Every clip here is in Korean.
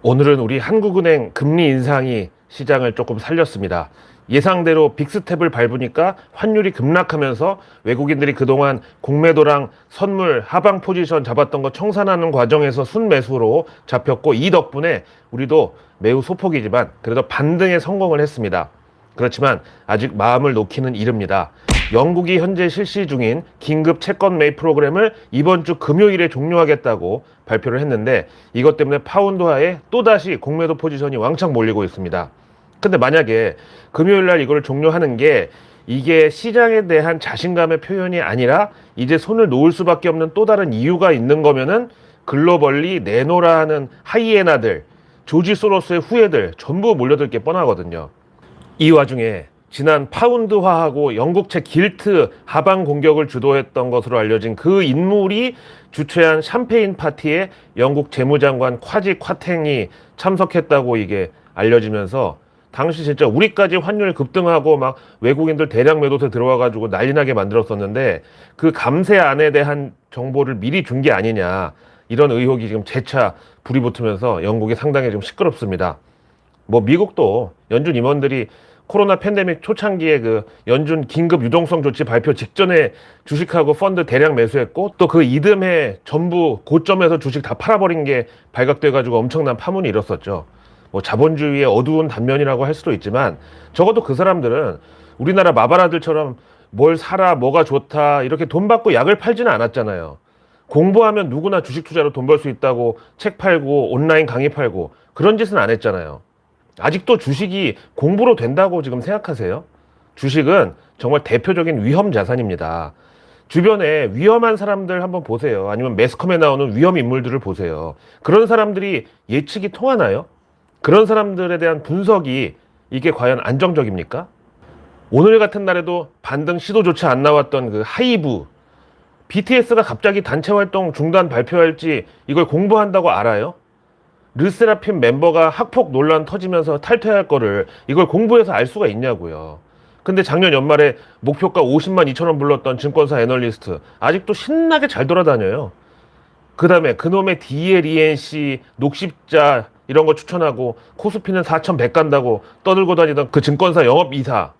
오늘은 우리 한국은행 금리 인상이 시장을 조금 살렸습니다. 예상대로 빅스텝을 밟으니까 환율이 급락하면서 외국인들이 그동안 공매도랑 선물 하방 포지션 잡았던 거 청산하는 과정에서 순매수로 잡혔고, 이 덕분에 우리도 매우 소폭이지만 그래도 반등에 성공을 했습니다. 그렇지만 아직 마음을 놓기는 이릅니다. 영국이 현재 실시 중인 긴급 채권 매입 프로그램을 이번 주 금요일에 종료하겠다고 발표를 했는데, 이것 때문에 파운드화에 또다시 공매도 포지션이 왕창 몰리고 있습니다. 근데 만약에 금요일 날 이걸 종료하는 게 이게 시장에 대한 자신감의 표현이 아니라 이제 손을 놓을 수밖에 없는 또 다른 이유가 있는 거면은 글로벌리 내노라 하는 하이에나들, 조지 소로스의 후예들 전부 몰려들 게 뻔하거든요. 이 와중에 지난 파운드화하고 영국채 길트 하방 공격을 주도했던 것으로 알려진 그 인물이 주최한 샴페인 파티에 영국 재무장관 콰지 콰탱이 참석했다고 이게 알려지면서, 당시 진짜 우리까지 환율 급등하고 막 외국인들 대량 매도세 들어와가지고 난리나게 만들었었는데, 그 감세안에 대한 정보를 미리 준 게 아니냐, 이런 의혹이 지금 재차 불이 붙으면서 영국이 상당히 좀 시끄럽습니다. 뭐 미국도 연준 임원들이 코로나 팬데믹 초창기에 그 연준 긴급 유동성 조치 발표 직전에 주식하고 펀드 대량 매수했고, 또 그 이듬해 전부 고점에서 주식 다 팔아버린 게 발각돼가지고 엄청난 파문이 일었었죠. 뭐 자본주의의 어두운 단면이라고 할 수도 있지만, 적어도 그 사람들은 우리나라 마바라들처럼 뭘 사라, 뭐가 좋다 이렇게 돈 받고 약을 팔지는 않았잖아요. 공부하면 누구나 주식 투자로 돈 벌 수 있다고 책 팔고 온라인 강의 팔고 그런 짓은 안 했잖아요. 아직도 주식이 공부로 된다고 지금 생각하세요? 주식은 정말 대표적인 위험 자산입니다. 주변에 위험한 사람들 한번 보세요. 아니면 매스컴에 나오는 위험 인물들을 보세요. 그런 사람들이 예측이 통하나요? 그런 사람들에 대한 분석이 이게 과연 안정적입니까? 오늘 같은 날에도 반등 시도조차 안 나왔던 그 하이브, BTS가 갑자기 단체 활동 중단 발표할지 이걸 공부한다고 알아요? 르세라핌 멤버가 학폭 논란 터지면서 탈퇴할 거를 이걸 공부해서 알 수가 있냐고요. 근데 작년 연말에 목표가 50만 2천 원 불렀던 증권사 애널리스트 아직도 신나게 잘 돌아다녀요. 그 다음에 그놈의 DLENC 녹십자 이런 거 추천하고 코스피는 4,100 간다고 떠들고 다니던 그 증권사 영업이사,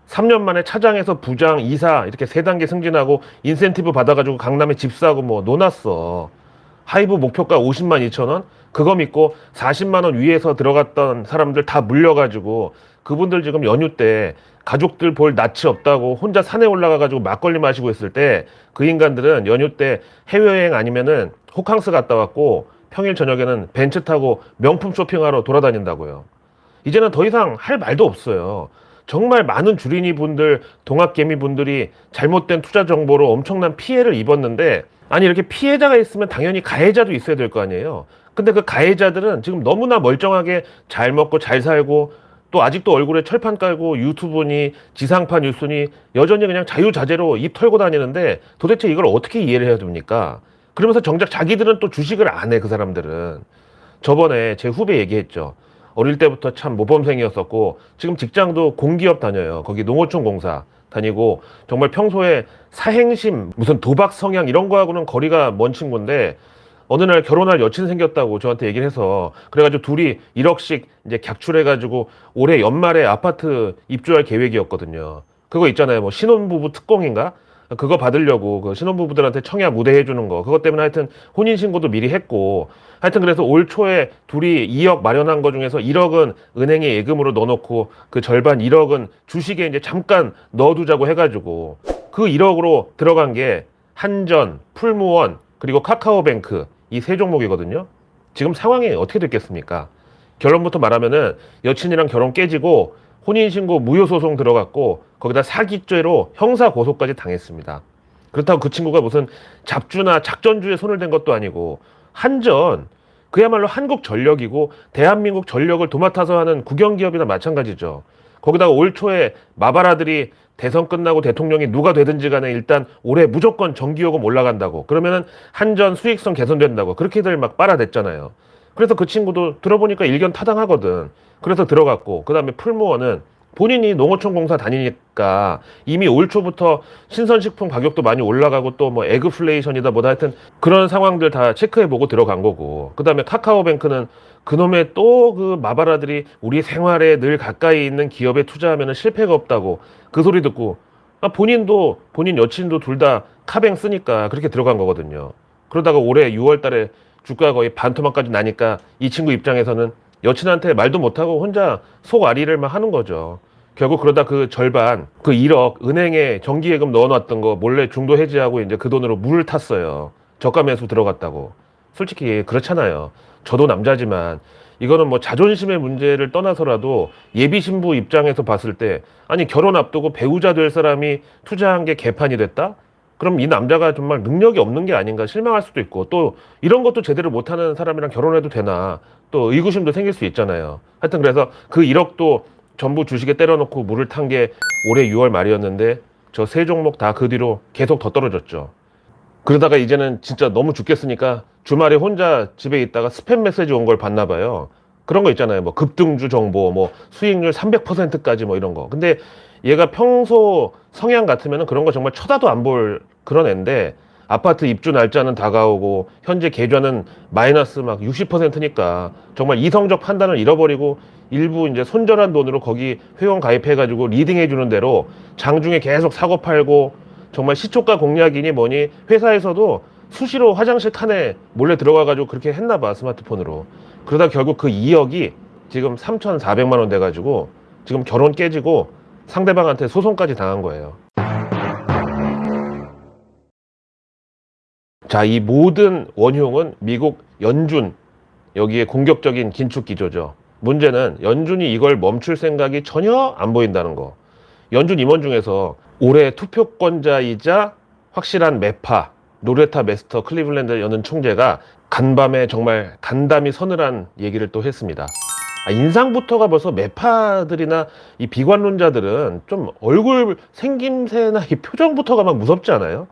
3년 만에 차장에서 부장, 이사 이렇게 3단계 승진하고 인센티브 받아가지고 강남에 집 사고 뭐 노났어. 하이브 목표가 50만 2천 원? 그거 믿고 40만 원 위에서 들어갔던 사람들 다 물려가지고, 그분들 지금 연휴 때 가족들 볼 낯이 없다고 혼자 산에 올라가가지고 막걸리 마시고 있을 때, 그 인간들은 연휴 때 해외여행 아니면은 호캉스 갔다 왔고 평일 저녁에는 벤츠 타고 명품 쇼핑하러 돌아다닌다고요. 이제는 더 이상 할 말도 없어요. 정말 많은 주린이 분들, 동학개미 분들이 잘못된 투자 정보로 엄청난 피해를 입었는데, 아니 이렇게 피해자가 있으면 당연히 가해자도 있어야 될 거 아니에요. 근데 그 가해자들은 지금 너무나 멀쩡하게 잘 먹고 잘 살고, 또 아직도 얼굴에 철판 깔고 유튜브니 지상파 뉴스니 여전히 그냥 자유자재로 입 털고 다니는데, 도대체 이걸 어떻게 이해를 해야 됩니까? 그러면서 정작 자기들은 또 주식을 안 해, 그 사람들은. 저번에 제 후배 얘기했죠. 어릴 때부터 참 모범생이었었고 지금 직장도 공기업 다녀요. 거기 농어촌 공사 다니고, 정말 평소에 사행심, 무슨 도박 성향 이런 거하고는 거리가 먼 친구인데, 어느 날 결혼할 여친 생겼다고 저한테 얘기를 해서, 그래가지고 둘이 1억씩 이제 객출해가지고 올해 연말에 아파트 입주할 계획이었거든요. 그거 있잖아요. 뭐 신혼부부 특공인가? 그거 받으려고 그 신혼부부들한테 청약 무대 해주는 거, 그것 때문에 하여튼 혼인신고도 미리 했고, 하여튼 그래서 올 초에 둘이 2억 마련한 거 중에서 1억은 은행에 예금으로 넣어놓고 그 절반 1억은 주식에 이제 잠깐 넣어두자고 해가지고, 그 1억으로 들어간 게 한전, 풀무원, 그리고 카카오뱅크, 이 세 종목이거든요. 지금 상황이 어떻게 됐겠습니까? 결론부터 말하면은 여친이랑 결혼 깨지고 혼인신고 무효소송 들어갔고, 거기다 사기죄로 형사고소까지 당했습니다. 그렇다고 그 친구가 무슨 잡주나 작전주에 손을 댄 것도 아니고, 한전, 그야말로 한국전력이고 대한민국 전력을 도맡아서 하는 국영기업이나 마찬가지죠. 거기다가 올 초에 마바라들이 대선 끝나고 대통령이 누가 되든지 간에 일단 올해 무조건 전기요금 올라간다고, 그러면은 한전 수익성 개선된다고 그렇게들 막 빨아댔잖아요. 그래서 그 친구도 들어보니까 일견 타당하거든. 그래서 들어갔고, 그 다음에 풀무원은 본인이 농어촌 공사 다니니까 이미 올 초부터 신선식품 가격도 많이 올라가고 또 뭐 에그플레이션이다 뭐다 하여튼 그런 상황들 다 체크해보고 들어간 거고, 그 다음에 카카오뱅크는 그놈의 또 그 마바라들이 우리 생활에 늘 가까이 있는 기업에 투자하면 실패가 없다고 그 소리 듣고 본인도 본인 여친도 둘 다 카뱅 쓰니까 그렇게 들어간 거거든요. 그러다가 올해 6월 달에 주가 거의 반토막까지 나니까 이 친구 입장에서는 여친한테 말도 못하고 혼자 속앓이를 막 하는 거죠. 결국 그러다 그 절반, 그 1억 은행에 정기예금 넣어놨던 거 몰래 중도 해지하고 이제 그 돈으로 물을 탔어요. 저가 매수 들어갔다고. 솔직히 그렇잖아요. 저도 남자지만 이거는 뭐 자존심의 문제를 떠나서라도 예비 신부 입장에서 봤을 때 아니 결혼 앞두고 배우자 될 사람이 투자한 게 개판이 됐다? 그럼 이 남자가 정말 능력이 없는 게 아닌가 실망할 수도 있고 또 이런 것도 제대로 못하는 사람이랑 결혼해도 되나 또 의구심도 생길 수 있잖아요. 하여튼 그래서 그 1억도 전부 주식에 때려놓고 물을 탄 게 올해 6월 말이었는데 저 세 종목 다 그 뒤로 계속 더 떨어졌죠. 그러다가 이제는 진짜 너무 죽겠으니까 주말에 혼자 집에 있다가 스팸 메시지 온 걸 봤나 봐요. 그런 거 있잖아요. 뭐 급등주 정보, 뭐 수익률 300%까지 뭐 이런 거. 근데 얘가 평소 성향 같으면 그런 거 정말 쳐다도 안 볼 그런 애인데 아파트 입주 날짜는 다가오고 현재 계좌는 마이너스 막 60%니까 정말 이성적 판단을 잃어버리고 일부 이제 손절한 돈으로 거기 회원 가입해가지고 리딩해 주는 대로 장중에 계속 사고 팔고 정말 시초가 공략이니 뭐니 회사에서도 수시로 화장실 칸에 몰래 들어가가지고 그렇게 했나 봐 스마트폰으로. 그러다 결국 그 2억이 지금 3,400만 원 돼가지고 지금 결혼 깨지고 상대방한테 소송까지 당한 거예요. 자, 이 모든 원흉은 미국 연준 여기에 공격적인 긴축 기조죠. 문제는 연준이 이걸 멈출 생각이 전혀 안 보인다는 거. 연준 임원 중에서 올해 투표권자이자 확실한 매파 로레타 메스터 클리블랜드 연은 총재가 간밤에 정말 간담이 서늘한 얘기를 또 했습니다. 인상부터가 벌써 매파들이나 이 비관론자들은 좀 얼굴 생김새나 이 표정부터가 막 무섭지 않아요?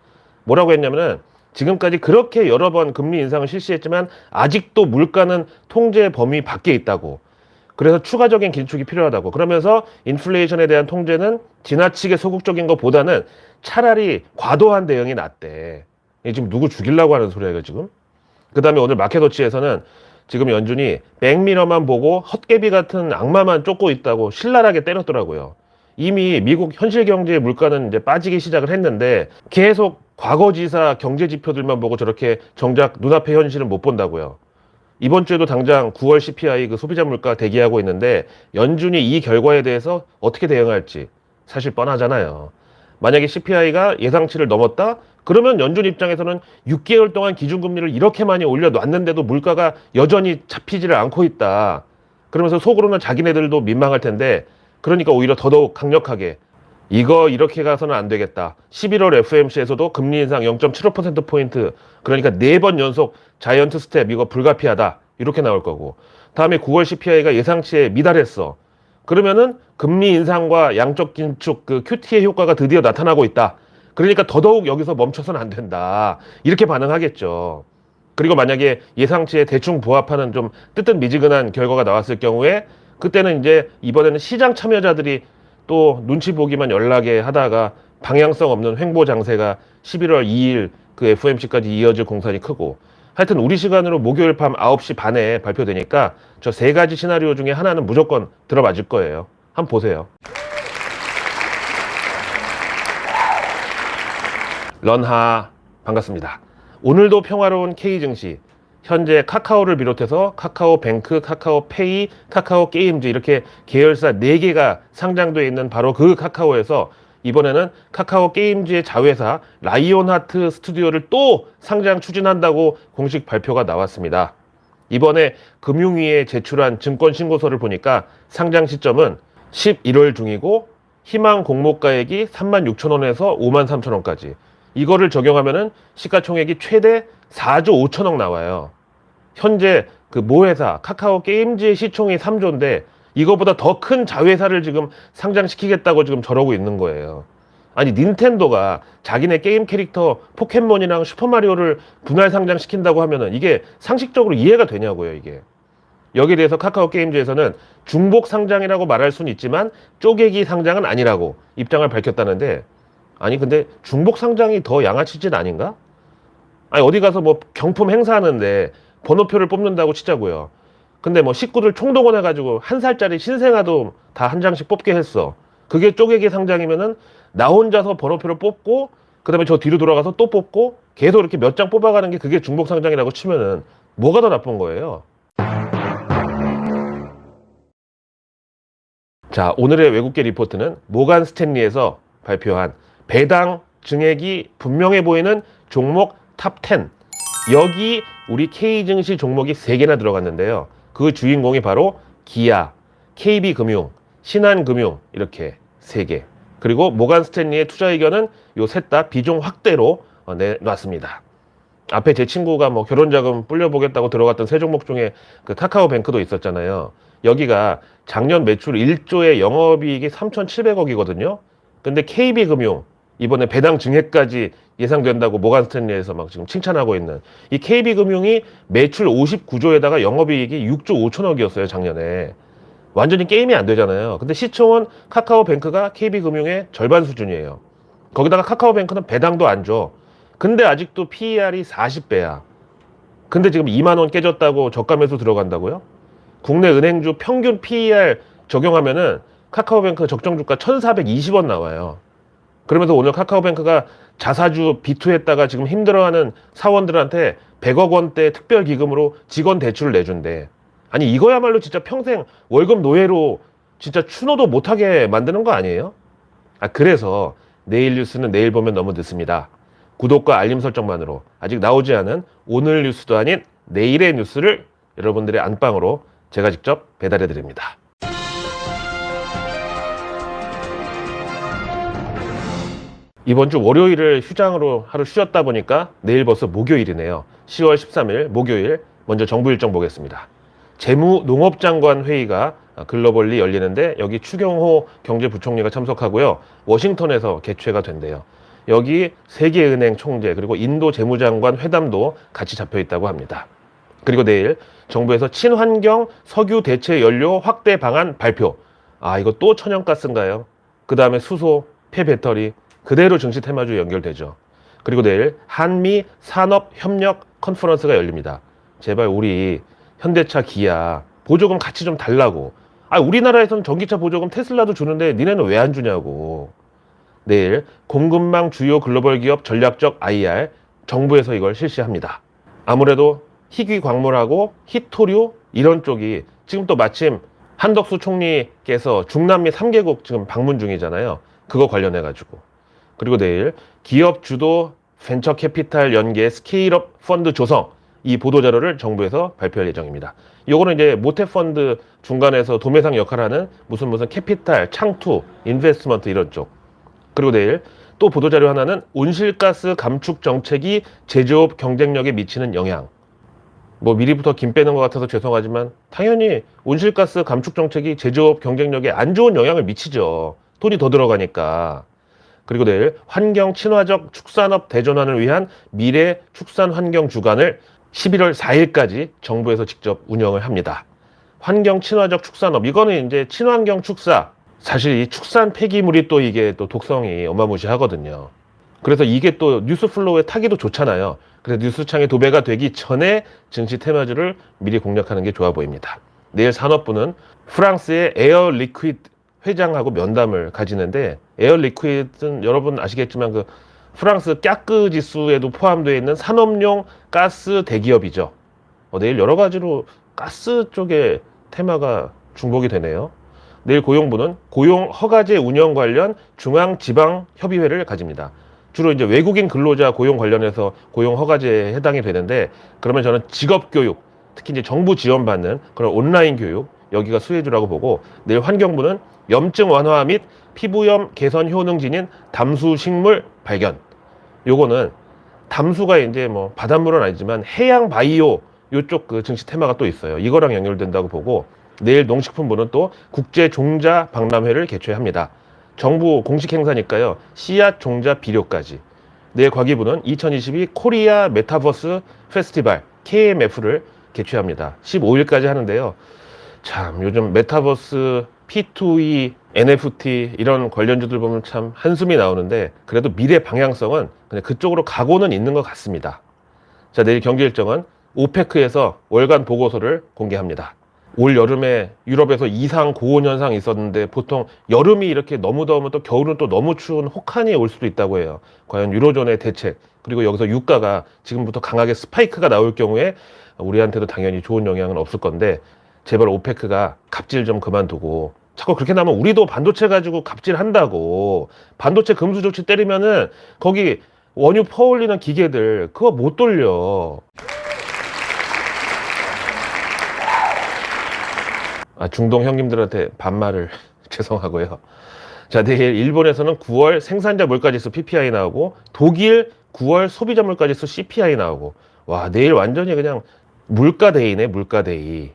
뭐라고 했냐면은 지금까지 그렇게 여러 번 금리 인상을 실시했지만 아직도 물가는 통제 범위 밖에 있다고. 그래서 추가적인 긴축이 필요하다고. 그러면서 인플레이션에 대한 통제는 지나치게 소극적인 것보다는 차라리 과도한 대응이 낫대. 이게 지금 누구 죽이려고 하는 소리야, 지금? 그 다음에 오늘 마켓워치에서는 지금 연준이 백미러만 보고 헛개비 같은 악마만 쫓고 있다고 신랄하게 때렸더라고요. 이미 미국 현실 경제의 물가는 이제 빠지기 시작을 했는데 계속 과거지사 경제 지표들만 보고 저렇게 정작 눈앞의 현실은 못 본다고요. 이번 주에도 당장 9월 CPI 그 소비자 물가 대기하고 있는데 연준이 이 결과에 대해서 어떻게 대응할지 사실 뻔하잖아요. 만약에 CPI가 예상치를 넘었다? 그러면 연준 입장에서는 6개월 동안 기준금리를 이렇게 많이 올려놨는데도 물가가 여전히 잡히지를 않고 있다. 그러면서 속으로는 자기네들도 민망할 텐데 그러니까 오히려 더더욱 강력하게 이거 이렇게 가서는 안 되겠다. 11월 FMC에서도 금리 인상 0.75%포인트 그러니까 4번 연속 자이언트 스텝 이거 불가피하다. 이렇게 나올 거고 다음에 9월 CPI가 예상치에 미달했어. 그러면은 금리 인상과 양적 긴축 그 QT의 효과가 드디어 나타나고 있다. 그러니까 더더욱 여기서 멈춰서는 안 된다. 이렇게 반응하겠죠. 그리고 만약에 예상치에 대충 부합하는 좀 뜨뜻미지근한 결과가 나왔을 경우에 그때는 이제 이번에는 시장 참여자들이 또 눈치 보기만 연락에 하다가 방향성 없는 횡보 장세가 11월 2일 그 FOMC까지 이어질 공산이 크고 하여튼 우리 시간으로 목요일 밤 9시 반에 발표되니까 저 세 가지 시나리오 중에 하나는 무조건 들어맞을 거예요. 한번 보세요. 런하 반갑습니다. 오늘도 평화로운 K증시 현재 카카오를 비롯해서 카카오뱅크, 카카오페이, 카카오게임즈 이렇게 계열사 4개가 상장되어 있는 바로 그 카카오에서 이번에는 카카오게임즈의 자회사 라이온하트 스튜디오를 또 상장 추진한다고 공식 발표가 나왔습니다. 이번에 금융위에 제출한 증권신고서를 보니까 상장 시점은 11월 중이고 희망 공모가액이 36,000원에서 53,000원까지 이거를 적용하면은 시가총액이 최대 4조 5천억 나와요. 현재 그 모회사 카카오 게임즈의 시총이 3조인데 이거보다 더 큰 자회사를 지금 상장시키겠다고 지금 저러고 있는 거예요. 아니 닌텐도가 자기네 게임 캐릭터 포켓몬이랑 슈퍼마리오를 분할 상장시킨다고 하면은 이게 상식적으로 이해가 되냐고요, 이게. 여기에 대해서 카카오 게임즈에서는 중복 상장이라고 말할 수는 있지만 쪼개기 상장은 아니라고 입장을 밝혔다는데 아니 근데 중복 상장이 더 양아치 짓 아닌가? 아니 어디 가서 뭐 경품 행사하는데 번호표를 뽑는다고 치자고요. 근데 뭐 식구들 총동원해가지고 1살짜리 신생아도 다 한 장씩 뽑게 했어. 그게 쪼개기 상장이면은 나 혼자서 번호표를 뽑고 그다음에 저 뒤로 돌아가서 또 뽑고 계속 이렇게 몇 장 뽑아가는 게 그게 중복 상장이라고 치면은 뭐가 더 나쁜 거예요? 자, 오늘의 외국계 리포트는 모간 스탠리에서 발표한 배당 증액이 분명해 보이는 종목 탑 10. 여기 우리 K 증시 종목이 3개나 들어갔는데요. 그 주인공이 바로 기아, KB금융, 신한금융 이렇게 3개. 그리고 모간 스탠리의 투자 의견은 요 셋 다 비중 확대로 내놨습니다. 앞에 제 친구가 뭐 결혼자금 불려보겠다고 들어갔던 세 종목 중에 그 카카오뱅크도 있었잖아요. 여기가 작년 매출 1조의 영업이익이 3,700억이거든요. 근데 KB금융 이번에 배당 증액까지 예상된다고 모간 스탠리에서 막 지금 칭찬하고 있는 이 KB금융이 매출 59조에다가 영업이익이 6조 5천억이었어요, 작년에. 완전히 게임이 안 되잖아요. 근데 시총은 카카오뱅크가 KB금융의 절반 수준이에요. 거기다가 카카오뱅크는 배당도 안 줘. 근데 아직도 PER이 40배야. 근데 지금 2만 원 깨졌다고 저가 매수 들어간다고요? 국내 은행주 평균 PER 적용하면은 카카오뱅크 적정 주가 1,420원 나와요. 그러면서 오늘 카카오뱅크가 자사주 비투했다가 지금 힘들어하는 사원들한테 100억 원대 특별 기금으로 직원 대출을 내준대. 아니 이거야말로 진짜 평생 월급 노예로 진짜 추노도 못하게 만드는 거 아니에요? 그래서 내일 뉴스는 내일 보면 너무 늦습니다. 구독과 알림 설정만으로 아직 나오지 않은 오늘 뉴스도 아닌 내일의 뉴스를 여러분들의 안방으로 제가 직접 배달해 드립니다. 이번 주 월요일을 휴장으로 하루 쉬었다 보니까 내일 벌써 목요일이네요. 10월 13일 목요일 먼저 정부 일정 보겠습니다. 재무농업장관 회의가 글로벌리 열리는데 여기 추경호 경제부총리가 참석하고요. 워싱턴에서 개최가 된대요. 여기 세계은행 총재 그리고 인도 재무장관 회담도 같이 잡혀 있다고 합니다. 그리고 내일 정부에서 친환경 석유 대체 연료 확대 방안 발표. 이거 또 천연가스인가요? 그 다음에 수소, 폐배터리 그대로 증시 테마주 연결되죠. 그리고 내일 한미 산업협력 컨퍼런스가 열립니다. 제발 우리 현대차, 기아 보조금 같이 좀 달라고. 우리나라에서는 전기차 보조금 테슬라도 주는데 니네는 왜 안 주냐고. 내일 공급망 주요 글로벌 기업 전략적 IR 정부에서 이걸 실시합니다. 아무래도 희귀 광물하고 희토류 이런 쪽이 지금 또 마침 한덕수 총리께서 중남미 3개국 지금 방문 중이잖아요. 그거 관련해 가지고. 그리고 내일 기업 주도 벤처 캐피탈 연계 스케일업 펀드 조성 이 보도자료를 정부에서 발표할 예정입니다. 요거는 이제 모태펀드 중간에서 도매상 역할을 하는 무슨 캐피탈, 창투, 인베스트먼트 이런 쪽. 그리고 내일 또 보도자료 하나는 온실가스 감축 정책이 제조업 경쟁력에 미치는 영향. 뭐 미리부터 김 빼는 것 같아서 죄송하지만 당연히 온실가스 감축 정책이 제조업 경쟁력에 안 좋은 영향을 미치죠. 돈이 더 들어가니까. 그리고 내일 환경 친화적 축산업 대전환을 위한 미래 축산 환경 주간을 11월 4일까지 정부에서 직접 운영을 합니다. 환경 친화적 축산업 이거는 이제 친환경 축사 사실 이 축산 폐기물이 또 이게 또 독성이 어마무시하거든요. 그래서 이게 또 뉴스 플로우에 타기도 좋잖아요. 그래서 뉴스창에 도배가 되기 전에 증시 테마주를 미리 공략하는 게 좋아 보입니다. 내일 산업부는 프랑스의 에어 리퀴드 회장하고 면담을 가지는데 에어 리퀴드는 여러분 아시겠지만 그 프랑스 까끄 지수에도 포함되어 있는 산업용 가스 대기업이죠. 내일 여러 가지로 가스 쪽에 테마가 중복이 되네요. 내일 고용부는 고용 허가제 운영 관련 중앙지방협의회를 가집니다. 주로 이제 외국인 근로자 고용 관련해서 고용 허가제에 해당이 되는데 그러면 저는 직업교육, 특히 이제 정부 지원받는 그런 온라인 교육 여기가 수혜주라고 보고 내일 환경부는 염증 완화 및 피부염 개선 효능지닌 담수 식물 발견. 요거는 담수가 이제 뭐 바닷물은 아니지만 해양 바이오 요쪽 그 증시 테마가 또 있어요. 이거랑 연결된다고 보고 내일 농식품부는 또 국제 종자 박람회를 개최합니다. 정부 공식 행사니까요. 씨앗 종자 비료까지. 내일 과기부는 2022 코리아 메타버스 페스티벌 KMF를 개최합니다. 15일까지 하는데요. 참 요즘 메타버스, P2E, NFT 이런 관련주들 보면 참 한숨이 나오는데 그래도 미래 방향성은 그냥 그쪽으로 가고는 있는 것 같습니다. 자, 내일 경기 일정은 오페크에서 월간 보고서를 공개합니다. 올 여름에 유럽에서 이상 고온 현상이 있었는데 보통 여름이 이렇게 너무 더우면 또 겨울은 또 너무 추운 혹한이 올 수도 있다고 해요. 과연 유로존의 대책, 그리고 여기서 유가가 지금부터 강하게 스파이크가 나올 경우에 우리한테도 당연히 좋은 영향은 없을 건데, 제발 오페크가 갑질 좀 그만두고, 자꾸 그렇게 나면 우리도 반도체 가지고 갑질한다고. 반도체 금수 조치 때리면은 거기 원유 퍼올리는 기계들 그거 못 돌려. 중동 형님들한테 반말을 죄송하고요. 자, 내일 일본에서는 9월 생산자 물가지수 PPI 나오고, 독일 9월 소비자 물가지수 CPI 나오고, 와, 내일 완전히 그냥 물가데이네, 물가데이.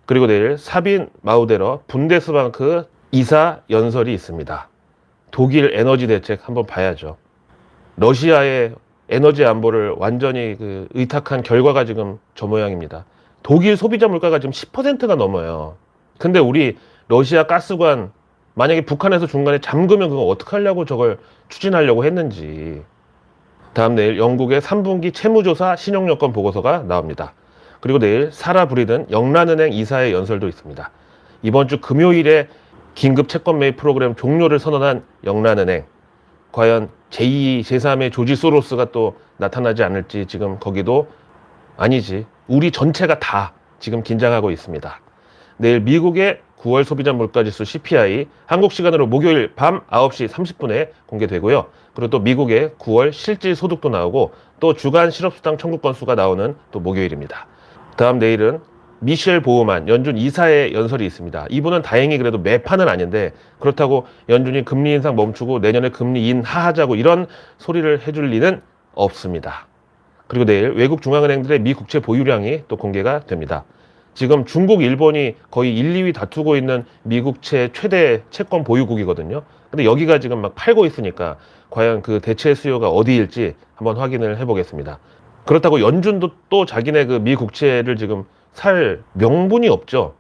그리고 내일 사빈 마우데러 분데스방크 이사 연설이 있습니다. 독일 에너지 대책 한번 봐야죠. 러시아의 에너지 안보를 완전히 의탁한 결과가 지금 저 모양입니다. 독일 소비자 물가가 지금 10%가 넘어요. 근데 우리 러시아 가스관 만약에 북한에서 중간에 잠그면 그거 어떡하려고 저걸 추진하려고 했는지. 다음 내일 영국의 3분기 채무조사 신용여건 보고서가 나옵니다. 그리고 내일 사라 브리든 영란은행 이사의 연설도 있습니다. 이번 주 금요일에 긴급 채권 매입 프로그램 종료를 선언한 영란은행, 과연 제2, 제3의 조지 소로스가 또 나타나지 않을지 지금 거기도 아니지, 우리 전체가 다 지금 긴장하고 있습니다. 내일 미국의 9월 소비자 물가지수 CPI 한국 시간으로 목요일 밤 9시 30분에 공개되고요. 그리고 또 미국의 9월 실질 소득도 나오고, 또 주간 실업수당 청구 건수가 나오는 또 목요일입니다. 다음 내일은 미셸 보우만 연준 이사의 연설이 있습니다. 이분은 다행히 그래도 매판은 아닌데, 그렇다고 연준이 금리 인상 멈추고 내년에 금리 인하하자고 이런 소리를 해줄 리는 없습니다. 그리고 내일 외국 중앙은행들의 미 국채 보유량이 또 공개가 됩니다. 지금 중국, 일본이 거의 1, 2위 다투고 있는 미국채 최대 채권 보유국이거든요. 근데 여기가 지금 막 팔고 있으니까 과연 그 대체 수요가 어디일지 한번 확인을 해보겠습니다. 그렇다고 연준도 또 자기네 그 미 국채를 지금 살 명분이 없죠.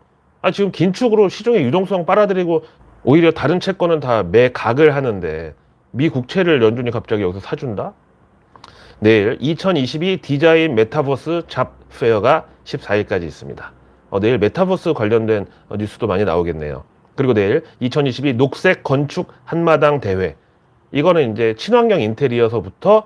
지금 긴축으로 시중에 유동성 빨아들이고 오히려 다른 채권은 다 매각을 하는데 미 국채를 연준이 갑자기 여기서 사준다? 내일 2022 디자인 메타버스 잡 페어가 14일까지 있습니다. 내일 메타버스 관련된 뉴스도 많이 나오겠네요. 그리고 내일 2022 녹색 건축 한마당 대회. 이거는 이제 친환경 인테리어서부터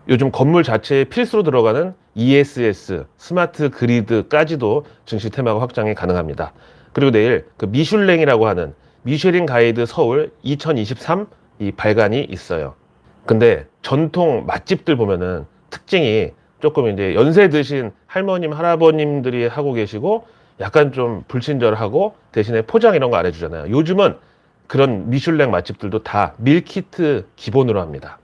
요즘 건물 자체에 필수로 들어가는 ESS, 스마트 그리드까지도 증시 테마가 확장이 가능합니다. 그리고 내일 그 미슐랭이라고 하는 미쉐린 가이드 서울 2023 이 발간이 있어요. 근데 전통 맛집들 보면은 특징이 조금 이제 연세 드신 할머님, 할아버님들이 하고 계시고 약간 좀 불친절하고 대신에 포장 이런 거 안 해주잖아요. 요즘은 그런 미슐랭 맛집들도 다 밀키트 기본으로 합니다.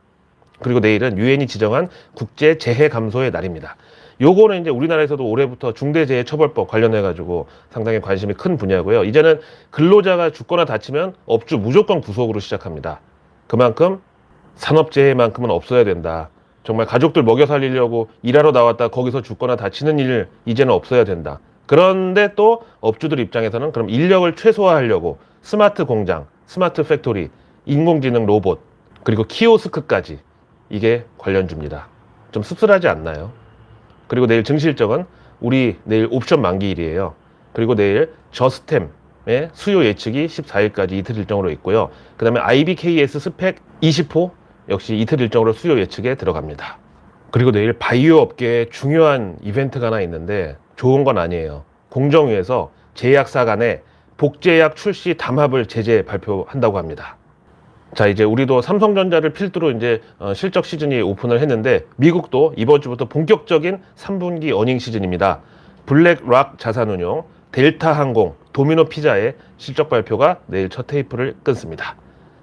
그리고 내일은 유엔이 지정한 국제재해감소의 날입니다. 요거는 이제 우리나라에서도 올해부터 중대재해처벌법 관련해가지고 상당히 관심이 큰 분야고요. 이제는 근로자가 죽거나 다치면 업주 무조건 구속으로 시작합니다. 그만큼 산업재해만큼은 없어야 된다. 정말 가족들 먹여 살리려고 일하러 나왔다 거기서 죽거나 다치는 일 이제는 없어야 된다. 그런데 또 업주들 입장에서는 그럼 인력을 최소화하려고 스마트 공장, 스마트 팩토리, 인공지능 로봇, 그리고 키오스크까지 이게 관련주입니다. 좀 씁쓸하지 않나요? 그리고 내일 증시 일정은 우리 내일 옵션 만기일이에요. 그리고 내일 저스템의 수요 예측이 14일까지 이틀 일정으로 있고요. 그 다음에 IBKS 스펙 20호 역시 이틀 일정으로 수요 예측에 들어갑니다. 그리고 내일 바이오 업계에 중요한 이벤트가 하나 있는데 좋은 건 아니에요. 공정위에서 제약사 간에 복제약 출시 담합을 제재 발표한다고 합니다. 자, 이제 우리도 삼성전자를 필두로 이제 실적 시즌이 오픈을 했는데 미국도 이번 주부터 본격적인 3분기 어닝 시즌입니다. 블랙락 자산운용, 델타항공, 도미노 피자의 실적 발표가 내일 첫 테이프를 끊습니다.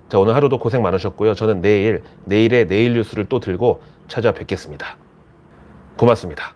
자, 오늘 하루도 고생 많으셨고요. 저는 내일의 내일 뉴스를 또 들고 찾아뵙겠습니다. 고맙습니다.